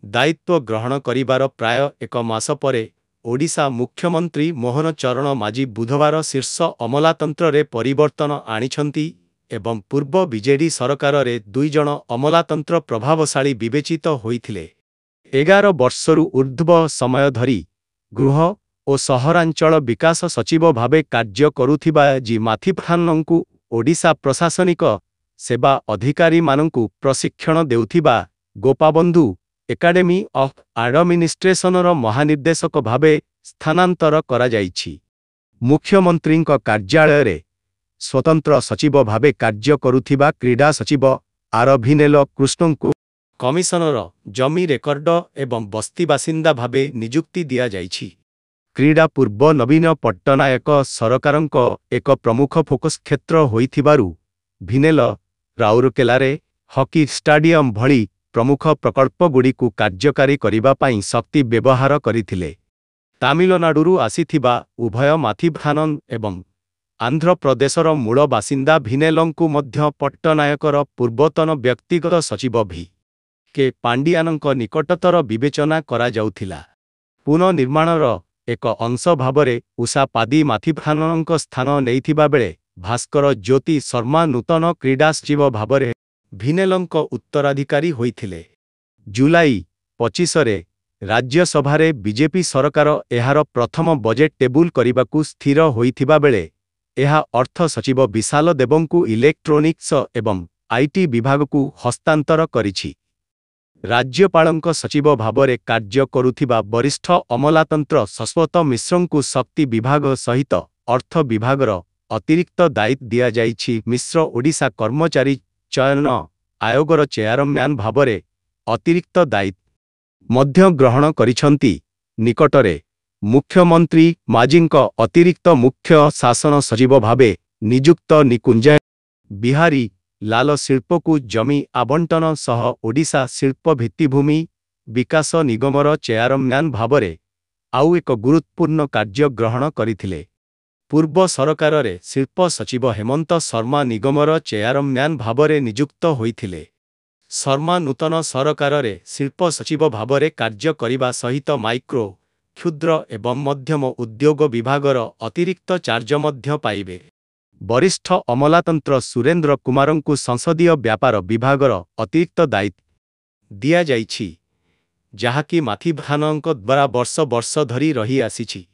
दायित्व ग्रहण करिबार प्राय एक मास परे ओडिशा मुख्यमंत्री मोहन चरण माझी बुधवार शीर्ष अमलातंत्र रे परिवर्तन आनिछंती एवं पूर्व बीजेडी सरकार रे 2 जन अमलातंत्र प्रभावशाली विवेचित होइथिले। 11 वर्षरु ऊर्ध्व समय धरी गृह और सहरांचल विकास सचिव भावे कार्य करुथिबा जी माथिफ्रानंकु ओडिशा प्रशासनिक सेवा अधिकारी मानंकु प्रशिक्षण देउथिबा गोपाबंधु एकाडेमी ऑफ एडमिनिस्ट्रेशनर महानिर्देशक भावे स्थानांतर करा जाइछि। मुख्यमंत्री कार्यालय रे स्वतंत्र सचिव भावे कार्य करुथिबा क्रीडा सचिव आर भिनेल कृष्णंकु कमिशनर जमी रेकर्ड एवं बस्ती बासिंदा भावे नियुक्ति दिया जाइछि। क्रीडा पूर्व नवीन पट्टनायक सरकारंक एक प्रमुख फोकस क्षेत्र होइथिबारु भिनेल राउरकेलारे हॉकी स्टाडियम भली प्रमुख प्रकल्पगुड़िकु कार्यकारी करिबा पई शक्ति व्यवहार करिथिले। तामिलनाडुरु आसीथिबा उभय माथिफ्रानन एवं आंध्र प्रदेशर मूल बासिंदा भिनेलंकु मध्य पट्टनायकर पूर्वतन व्यक्तिगत सचिव भी के पांडियानंक निकटतर विवेचना करा जाउथिला। पुनर्निर्माणर एक अंश भावरे उषा पादी माथिफ्राननंक स्थान नेइथिबा बेले भास्कर ज्योति शर्मा नूतन क्रीडा सचिव भावरे भिनेलंक उत्तराधिकारी होइथिले। जुलाई 25 रे राज्यसभा रे बीजेपी सरकार एहार प्रथम बजेट टेबुल करिबाकु स्थिर होइथिबा बेले एहा अर्थ सचिव विशाल देवंकु इलेक्ट्रोनिक्स एवं आईटी विभागकु हस्तांतर करिछि। राज्यपालंक सचिव भावरे कार्य करुथिबा वरिष्ठ अमलातंत्र शश्वत मिश्रंकु शक्ति विभाग सहित अर्थ विभागर अतिरिक्त दायित्व दिया जाइछि। मिश्र ओडिशा कर्मचारी चयन आयोगर चेयरमैन भावरे अतिरिक्त दायित्व मध्य ग्रहण करिछंती। निकटरे मुख्यमंत्री माझींक अतिरिक्त मुख्य शासन सचिव भावे नियुक्त निकुंज बिहारी लाल शिल्पकु जमी आवंटन सह ओडिशा शिल्प भित्तिभूमि विकास निगमर चेयरमैन भावरे आउ एक गुरुत्वपूर्ण कार्य ग्रहण करिथिले। पूर्व सरकार रे शिल्प सचिव हेमंत शर्मा निगमर चेयरमैन भावरे नियुक्त होइथिले। शर्मा नूतन सरकार रे शिल्प सचिव भावरे कार्य करिबा सहित माइक्रो क्षुद्र एवं मध्यम उद्योग विभागर अतिरिक्त चार्ज मध्य पाइबे। वरिष्ठ अमलातंत्र सुरेंद्र कुमारंकु संसदीय व्यापार विभागर अतिरिक्त दायित्व दिया जाइछि, जहाकी माथिफ्राननंक द्वारा वर्ष वर्ष धरी रही आसीछि।